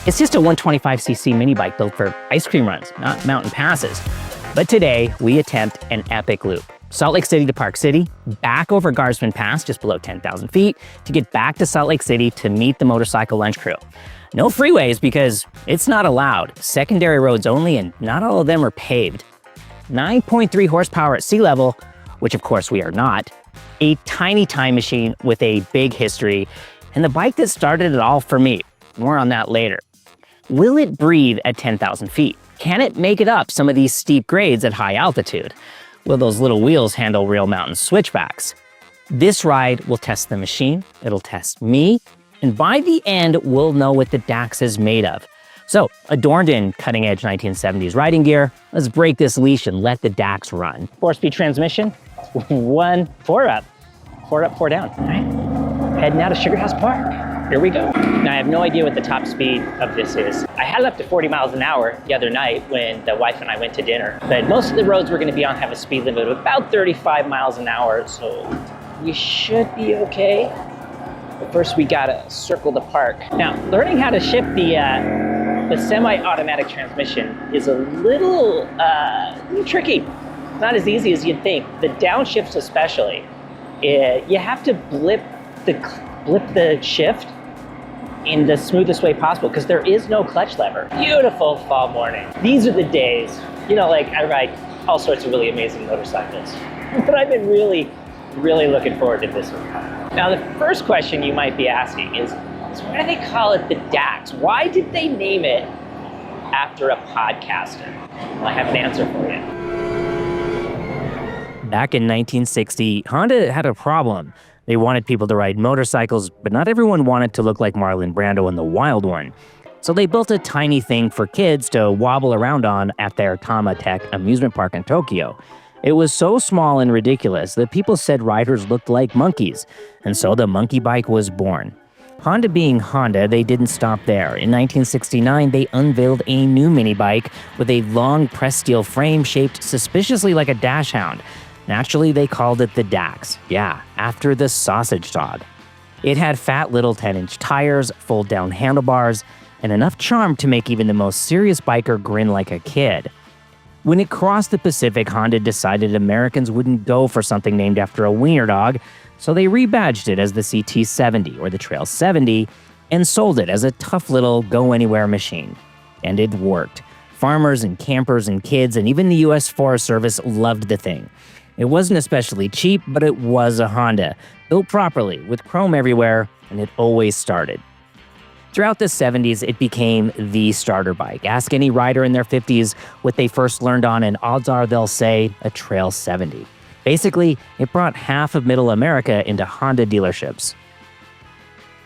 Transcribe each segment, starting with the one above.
It's just a 125cc mini bike built for ice cream runs, not mountain passes. But today, we attempt an epic loop. Salt Lake City to Park City, back over Guardsman Pass just below 10,000 feet to get back to Salt Lake City to meet the motorcycle lunch crew. No freeways because it's not allowed. Secondary roads only, and not all of them are paved. 9.3 horsepower at sea level, which of course we are not. A tiny time machine with a big history, and the bike that started it all for me. More on that later. Will it breathe at 10,000 feet? Can it make it up some of these steep grades at high altitude? Will those little wheels handle real mountain switchbacks? This ride will test the machine, it'll test me, and by the end, we'll know what the Dax is made of. So, adorned in cutting-edge 1970s riding gear, let's break this leash and let the Dax run. 4-speed transmission, 4 up, 4 down. All right. Heading out of Sugar House Park. Here we go. Now, I have no idea what the top speed of this is. I had it up to 40 miles an hour the other night when the wife and I went to dinner, but most of the roads we're gonna be on have a speed limit of about 35 miles an hour, so we should be okay. But first, we gotta circle the park. Now, learning how to shift the semi-automatic transmission is a little tricky. It's not as easy as you'd think. The downshifts especially, you have to blip the shift in the smoothest way possible because there is no clutch lever. Beautiful fall morning. These are the days, you know, like I ride all sorts of really amazing motorcycles, but I've been really looking forward to this one. Now, the first question you might be asking is why do they call it the Dax? Why did they name it after a podcaster? Well, I have an answer for you. Back in 1960, Honda had a problem. They wanted people to ride motorcycles, but not everyone wanted to look like Marlon Brando in The Wild One. So they built a tiny thing for kids to wobble around on at their Tama Tech amusement park in Tokyo. It was so small and ridiculous that people said riders looked like monkeys, and so the monkey bike was born. Honda being Honda, they didn't stop there. In 1969, they unveiled a new mini bike with a long pressed steel frame shaped suspiciously like a dash hound. Naturally, they called it the Dax. Yeah, after the sausage dog. It had fat little 10-inch tires, fold-down handlebars, and enough charm to make even the most serious biker grin like a kid. When it crossed the Pacific, Honda decided Americans wouldn't go for something named after a wiener dog, so they rebadged it as the CT-70 or the Trail 70 and sold it as a tough little go-anywhere machine. And it worked. Farmers and campers and kids and even the US Forest Service loved the thing. It wasn't especially cheap, but it was a Honda, built properly, with chrome everywhere, and it always started. Throughout the 70s, it became the starter bike. Ask any rider in their 50s what they first learned on, and odds are they'll say a Trail 70. Basically, it brought half of Middle America into Honda dealerships.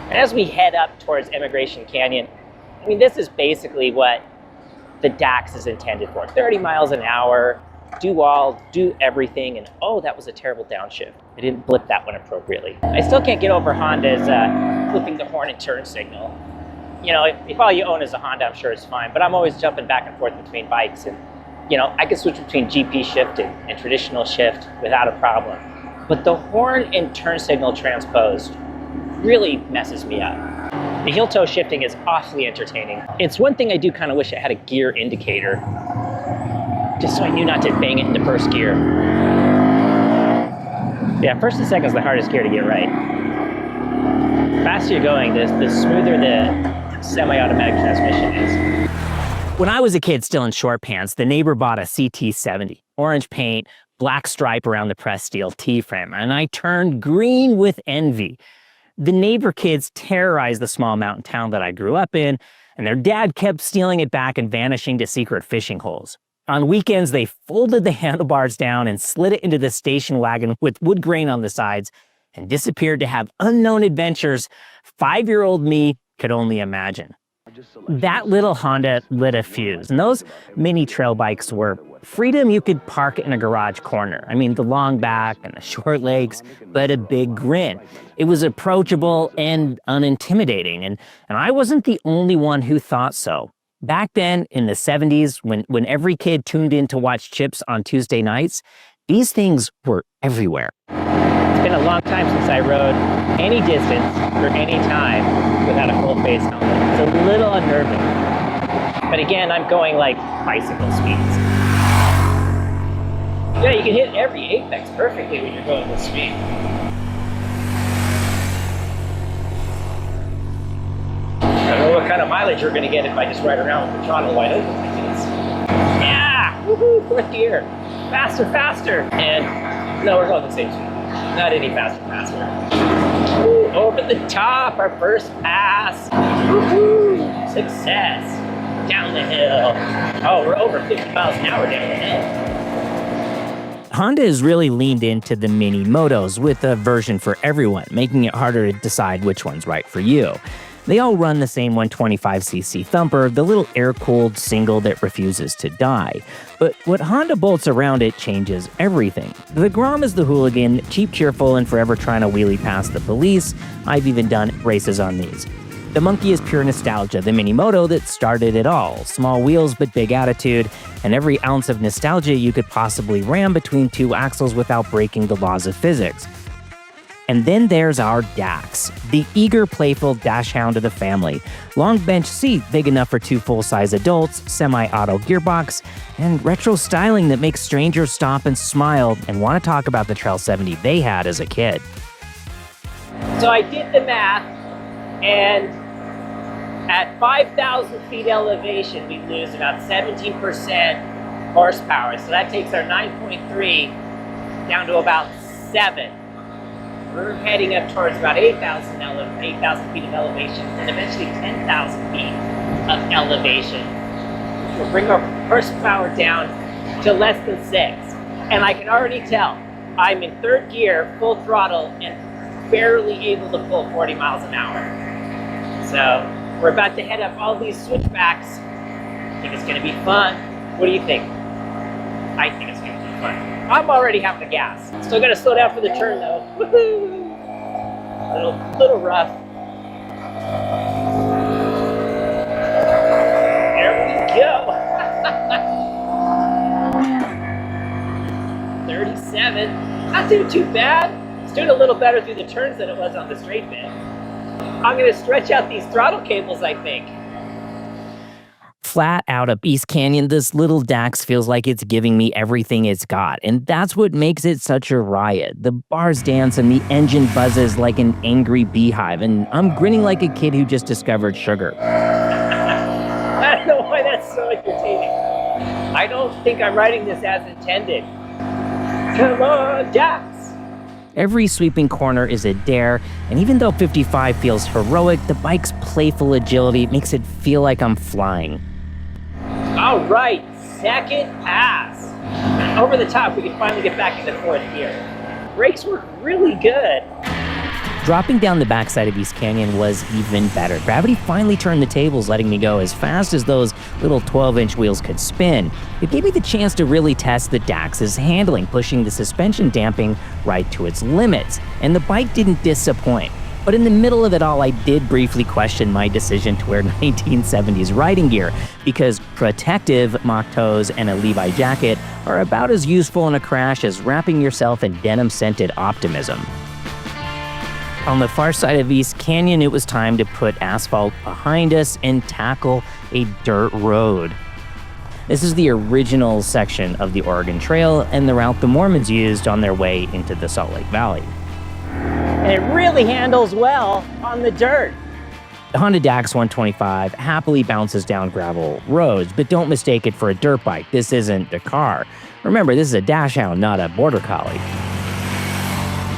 And as we head up towards Emigration Canyon, I mean, this is basically what the Dax is intended for. 30 miles an hour, do everything, and oh, that was a terrible downshift. I didn't blip that one appropriately. I still can't get over Honda's flipping the horn and turn signal. You know, if all you own is a Honda, I'm sure it's fine, but I'm always jumping back and forth between bikes, and you know, I can switch between GP shift and traditional shift without a problem. But the horn and turn signal transposed really messes me up. The heel toe shifting is awfully entertaining. It's one thing I do kind of wish it had a gear indicator, just so I knew not to bang it into first gear. Yeah, first and second is the hardest gear to get right. The faster you're going, the smoother the semi-automatic transmission is. When I was a kid still in short pants, the neighbor bought a CT-70. Orange paint, black stripe around the pressed steel T-frame, and I turned green with envy. The neighbor kids terrorized the small mountain town that I grew up in, and their dad kept stealing it back and vanishing to secret fishing holes. On weekends, they folded the handlebars down and slid it into the station wagon with wood grain on the sides and disappeared to have unknown adventures 5-year-old me could only imagine. That little Honda lit a fuse, and those mini trail bikes were freedom. You could park in a garage corner. I mean, the long back and the short legs, but a big grin. It was approachable and unintimidating, and I wasn't the only one who thought so. Back then, in the 70s, when every kid tuned in to watch Chips on Tuesday nights, these things were everywhere. been a long time since I rode any distance for any time without a full face helmet. It's a little unnerving. But again, I'm going like bicycle speeds. Yeah, you can hit every apex perfectly when you're going this speed. I don't know what kind of mileage you're going to get if I just ride around with the throttle wide open like this. Yeah! Woohoo! Fourth gear! Faster, faster! And no, we're going the same speed. Not any faster, faster. Ooh, over the top, our first pass. Woohoo! Success! Down the hill. Oh, we're over 50 miles an hour down the hill. Honda has really leaned into the mini motos with a version for everyone, making it harder to decide which one's right for you. They all run the same 125cc thumper, the little air-cooled single that refuses to die. But what Honda bolts around it changes everything. The Grom is the hooligan, cheap, cheerful, and forever trying to wheelie past the police. I've even done races on these. The Monkey is pure nostalgia, the mini moto that started it all. Small wheels but big attitude, and every ounce of nostalgia you could possibly ram between two axles without breaking the laws of physics. And then there's our Dax, the eager, playful dash hound of the family. Long bench seat big enough for two full-size adults, semi-auto gearbox, and retro styling that makes strangers stop and smile and want to talk about the Trail 70 they had as a kid. So I did the math, and at 5,000 feet elevation, we lose about 17% horsepower. So that takes our 9.3 down to about 7. We're heading up towards about 8,000 feet of elevation, and eventually 10,000 feet of elevation, which will bring our horsepower down to less than 6. And I can already tell I'm in third gear, full throttle, and barely able to pull 40 miles an hour. So we're about to head up all these switchbacks. I think it's going to be fun. What do you think? I think it's going to be fun. I'm already having a gas. Still got to slow down for the turn though. Woohoo! Little rough. There we go. 37. Not doing too bad. It's doing a little better through the turns than it was on the straight bit. I'm going to stretch out these throttle cables, I think. Flat out up East Canyon, this little Dax feels like it's giving me everything it's got, and that's what makes it such a riot. The bars dance and the engine buzzes like an angry beehive, and I'm grinning like a kid who just discovered sugar. I don't know why that's so entertaining. I don't think I'm writing this as intended. Come on, Dax! Every sweeping corner is a dare, and even though 55 feels heroic, the bike's playful agility makes it feel like I'm flying. All right, second pass. Over the top, we can finally get back into fourth gear. Brakes work really good. Dropping down the backside of East Canyon was even better. Gravity finally turned the tables, letting me go as fast as those little 12-inch wheels could spin. It gave me the chance to really test the Dax's handling, pushing the suspension damping right to its limits. And the bike didn't disappoint. But in the middle of it all, I did briefly question my decision to wear 1970s riding gear, because protective mock toes and a Levi jacket are about as useful in a crash as wrapping yourself in denim-scented optimism. On the far side of East Canyon, it was time to put asphalt behind us and tackle a dirt road. This is the original section of the Oregon Trail and the route the Mormons used on their way into the Salt Lake Valley. And it really handles well on the dirt. The Honda Dax 125 happily bounces down gravel roads, but don't mistake it for a dirt bike. This isn't a car. Remember, this is a dash hound, not a border collie.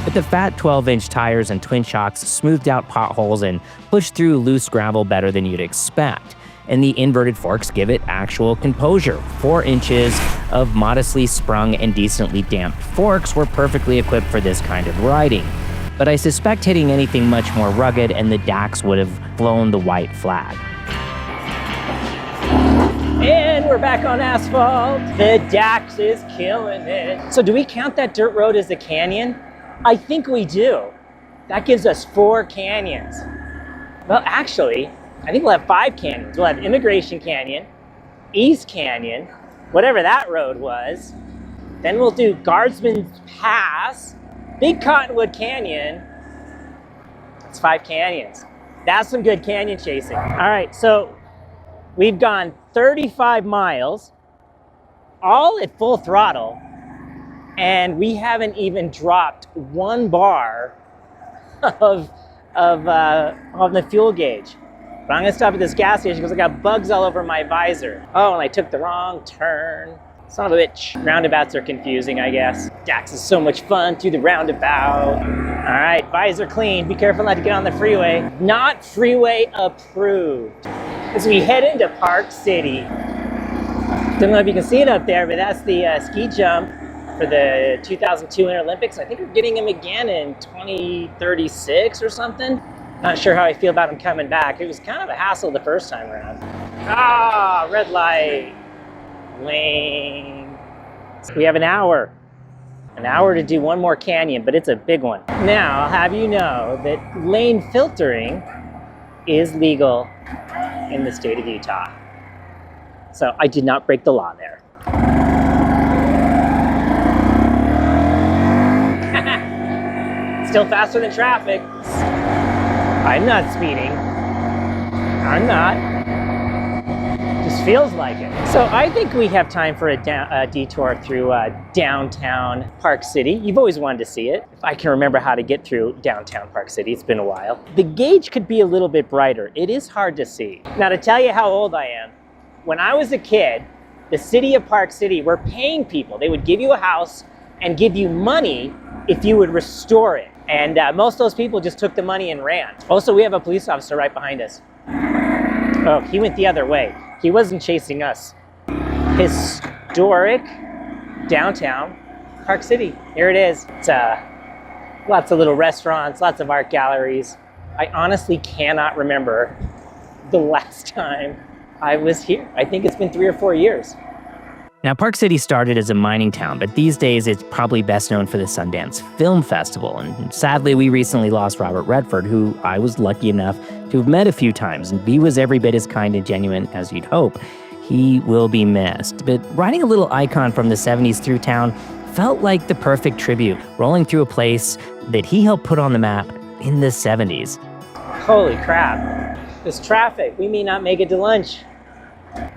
But the fat 12-inch tires and twin shocks smoothed out potholes and pushed through loose gravel better than you'd expect. And the inverted forks give it actual composure. 4 inches of modestly sprung and decently damped forks were perfectly equipped for this kind of riding. But I suspect hitting anything much more rugged and the Dax would have flown the white flag. And we're back on asphalt. The Dax is killing it. So do we count that dirt road as a canyon? I think we do. That gives us 4 canyons. Well, actually, I think we'll have 5 canyons. We'll have Immigration Canyon, East Canyon, whatever that road was. Then we'll do Guardsman's Pass, Big Cottonwood Canyon. It's 5 canyons. That's some good canyon chasing. All right, so we've gone 35 miles, all at full throttle, and we haven't even dropped 1 bar on the fuel gauge. But I'm gonna stop at this gas station because I got bugs all over my visor. Oh, and I took the wrong turn. Son of a bitch. Roundabouts are confusing, I guess. Dax is so much fun through the roundabout. All right, visor clean. Be careful not to get on the freeway. Not freeway approved. As we head into Park City. Don't know if you can see it up there, but that's the ski jump for the 2002 Winter Olympics. I think we're getting him again in 2036 or something. Not sure how I feel about him coming back. It was kind of a hassle the first time around. Ah, red light. Lane. We have an hour to do 1 more canyon, but it's a big one. Now, I'll have you know that lane filtering is legal in the state of Utah. So I did not break the law there. Still faster than traffic. I'm not speeding. I'm not. Just feels like it. So I think we have time for a detour through downtown Park City. You've always wanted to see it. If I can remember how to get through downtown Park City, it's been a while. The gauge could be a little bit brighter. It is hard to see. Now, to tell you how old I am, when I was a kid, the city of Park City were paying people. They would give you a house and give you money if you would restore it. And most of those people just took the money and ran. Also, we have a police officer right behind us. Oh, he went the other way. He wasn't chasing us. Historic downtown Park City. Here it is. It's lots of little restaurants, lots of art galleries. I honestly cannot remember the last time I was here. I think it's been 3 or 4 years. Now, Park City started as a mining town, but these days it's probably best known for the Sundance Film Festival. And sadly, we recently lost Robert Redford, who I was lucky enough to have met a few times, and he was every bit as kind and genuine as you'd hope. He will be missed. But riding a little icon from the 70s through town felt like the perfect tribute, rolling through a place that he helped put on the map in the 70s. Holy crap. This traffic. We may not make it to lunch.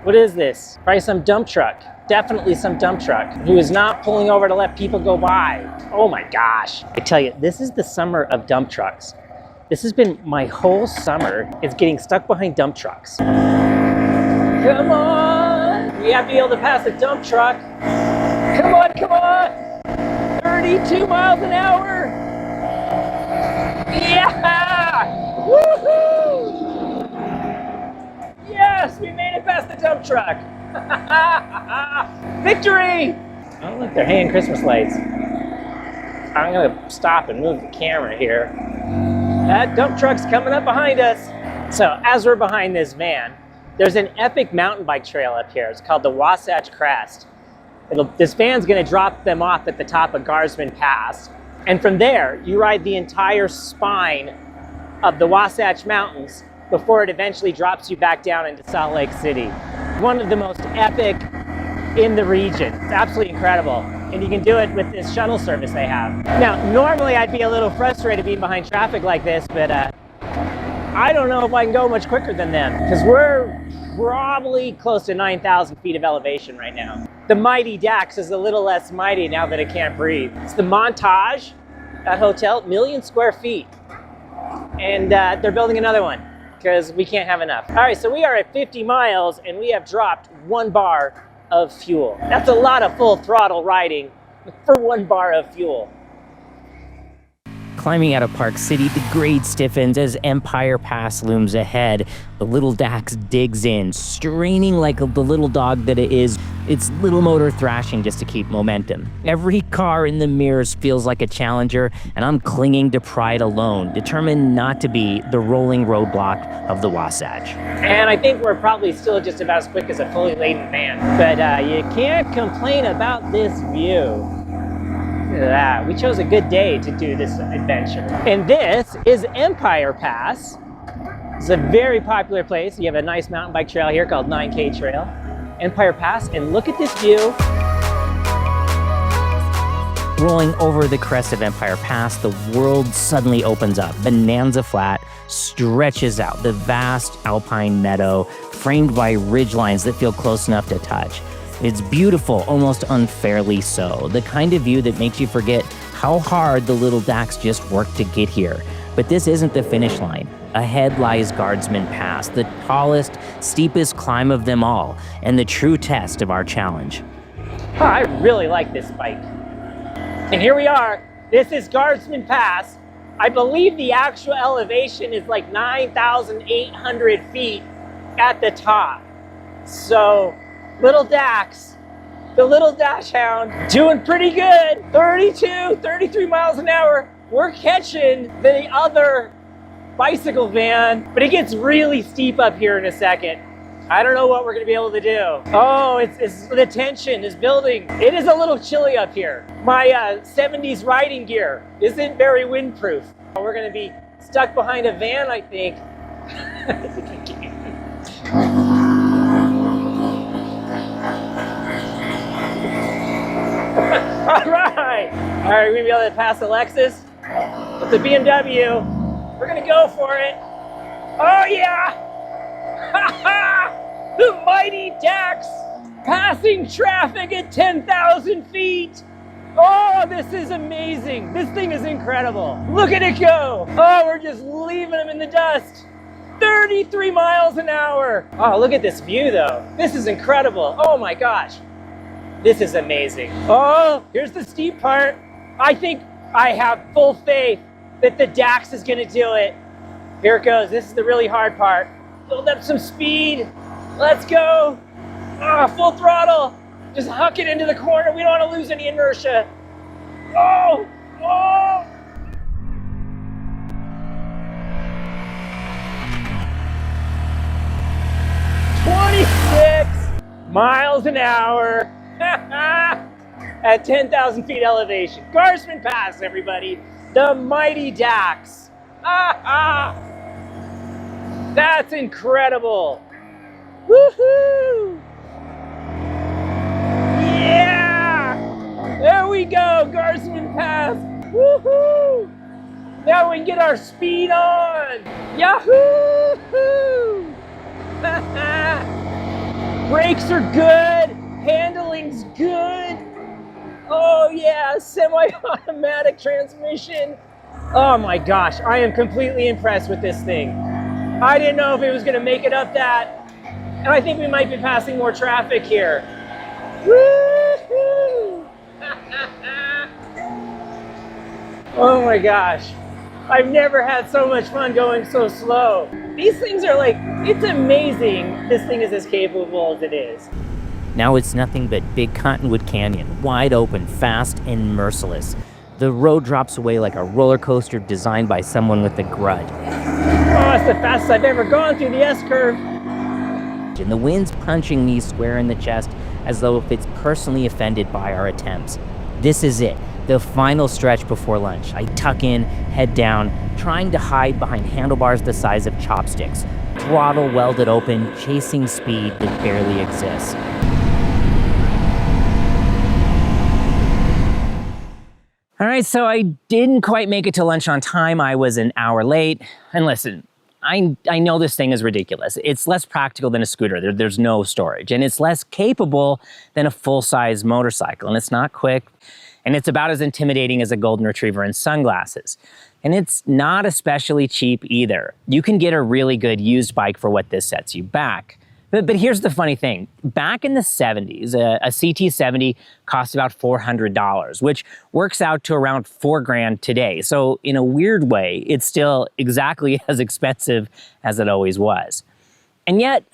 What is this? Probably some dump truck. Definitely some dump truck who is not pulling over to let people go by. Oh my gosh. I tell you, this is the summer of dump trucks. This has been my whole summer, is getting stuck behind dump trucks. Come on! We have to be able to pass a dump truck. Come on, come on! 32 miles an hour! Yeah! Woohoo! Yes, we made it past the dump truck. Victory! Oh, look, they're hanging Christmas lights. I'm gonna stop and move the camera here. That dump truck's coming up behind us. So as we're behind this van, there's an epic mountain bike trail up here. It's called the Wasatch Crest. This van's gonna drop them off at the top of Garsman Pass. And from there, you ride the entire spine of the Wasatch Mountains before it eventually drops you back down into Salt Lake City. One of the most epic in the region. It's absolutely incredible. And you can do it with this shuttle service they have. Now, normally I'd be a little frustrated being behind traffic like this, but I don't know if I can go much quicker than them, because we're probably close to 9,000 feet of elevation right now. The mighty Dax is a little less mighty now that it can't breathe. It's the Montage, that hotel, 1 million square feet. And they're building another one, because we can't have enough. All right, so we are at 50 miles and we have dropped 1 bar of fuel. That's a lot of full throttle riding for 1 bar of fuel. Climbing out of Park City, the grade stiffens as Empire Pass looms ahead. The little Dax digs in, straining like the little dog that it is, its little motor thrashing just to keep momentum. Every car in the mirrors feels like a challenger, and I'm clinging to pride alone, determined not to be the rolling roadblock of the Wasatch. And I think we're probably still just about as quick as a fully laden van, but you can't complain about this view. Look at that. We chose a good day to do this adventure. And this is Empire Pass. It's a very popular place. You have a nice mountain bike trail here called 9K Trail. Empire Pass, and look at this view. Rolling over the crest of Empire Pass, the world suddenly opens up. Bonanza Flat stretches out, the vast alpine meadow framed by ridgelines that feel close enough to touch. It's beautiful, almost unfairly so, the kind of view that makes you forget how hard the little Dax just worked to get here. But this isn't the finish line. Ahead lies Guardsman Pass, the tallest, steepest climb of them all, and the true test of our challenge. Oh, I really like this bike. And here we are. This is Guardsman Pass. I believe the actual elevation is like 9,800 feet at the top. So, little Dax, the little dash hound, doing pretty good. 32, 33 miles an hour. We're catching the other bicycle van, but it gets really steep up here in a second. I don't know what we're gonna be able to do. Oh, it's the tension is building. It is a little chilly up here. My 70s riding gear isn't very windproof. We're gonna be stuck behind a van, I think. All right, we're gonna be able to pass the Lexus with the BMW. We're gonna go for it. Oh yeah! The mighty Dax passing traffic at 10,000 feet. Oh, this is amazing. This thing is incredible. Look at it go. Oh, we're just leaving them in the dust. 33 miles an hour. Oh, look at this view though. This is incredible. Oh my gosh. This is amazing. Oh, here's the steep part. I think I have full faith that the Dax is gonna do it. Here it goes. This is the really hard part. Build up some speed. Let's go. Full throttle. Just huck it into the corner. We don't want to lose any inertia. Oh, oh. 26 miles an hour at 10,000 feet elevation. Guardsman Pass, everybody. The mighty Dax. That's incredible. Woohoo! Yeah! There we go, Guardsman Pass. Woohoo! Now we can get our speed on. Yahoo! Brakes are good. Handling's good. Oh yeah, semi-automatic transmission. Oh my gosh, I am completely impressed with this thing. I didn't know if it was gonna make it up that. And I think we might be passing more traffic here. Woo-hoo! Oh my gosh. I've never had so much fun going so slow. These things are like, it's amazing this thing is as capable as it is. Now it's nothing but Big Cottonwood Canyon, wide open, fast, and merciless. The road drops away like a roller coaster designed by someone with a grudge. Oh, it's the fastest I've ever gone through the S-curve. And the wind's punching me square in the chest as though if it's personally offended by our attempts. This is it, the final stretch before lunch. I tuck in, head down, trying to hide behind handlebars the size of chopsticks. Throttle welded open, chasing speed that barely exists. All right, so I didn't quite make it to lunch on time. I was an hour late. And listen, I know this thing is ridiculous. It's less practical than a scooter. There's no storage. And it's less capable than a full-size motorcycle. And it's not quick. And it's about as intimidating as a golden retriever in sunglasses. And it's not especially cheap either. You can get a really good used bike for what this sets you back. But here's the funny thing. Back in the 70s, a CT70 cost about $400, which works out to around $4,000 today. So in a weird way, it's still exactly as expensive as it always was. And yet,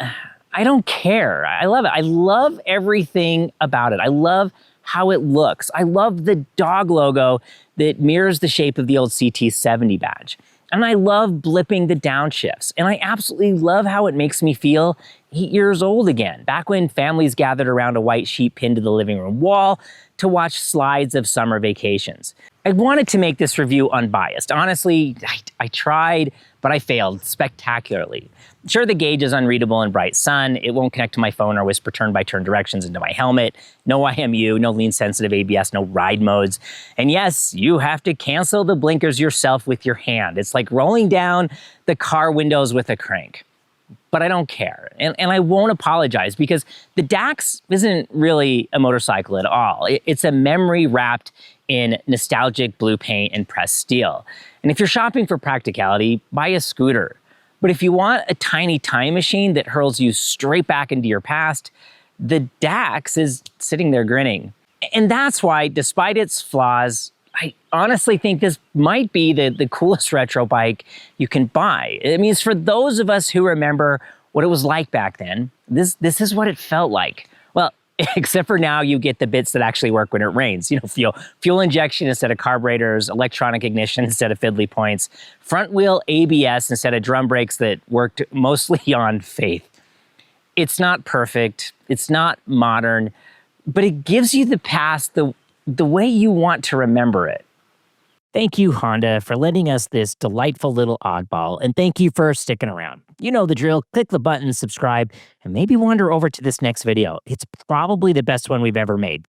I don't care. I love it. I love everything about it. I love how it looks. I love the dog logo that mirrors the shape of the old CT70 badge. And I love blipping the downshifts. And I absolutely love how it makes me feel 8 years old again, back when families gathered around a white sheet pinned to the living room wall to watch slides of summer vacations. I wanted to make this review unbiased. Honestly, I tried, but I failed spectacularly. Sure, the gauge is unreadable in bright sun. It won't connect to my phone or whisper turn-by-turn directions into my helmet. No IMU, no lean-sensitive ABS, no ride modes. And yes, you have to cancel the blinkers yourself with your hand. It's like rolling down the car windows with a crank. But I don't care, and I won't apologize, because the Dax isn't really a motorcycle at all. It's a memory wrapped in nostalgic blue paint and pressed steel. And if you're shopping for practicality, buy a scooter. But if you want a tiny time machine that hurls you straight back into your past, the Dax is sitting there grinning. And that's why, despite its flaws, I honestly think this might be the coolest retro bike you can buy. I mean, it's for those of us who remember what it was like back then. This is what it felt like. Well, except for now you get the bits that actually work when it rains. You know, fuel injection instead of carburetors, electronic ignition instead of fiddly points, front wheel ABS instead of drum brakes that worked mostly on faith. It's not perfect, it's not modern, but it gives you the past the way you want to remember it. Thank you, Honda, for lending us this delightful little oddball, and thank you for sticking around. You know the drill. Click the button, subscribe, and maybe wander over to this next video. It's probably the best one we've ever made.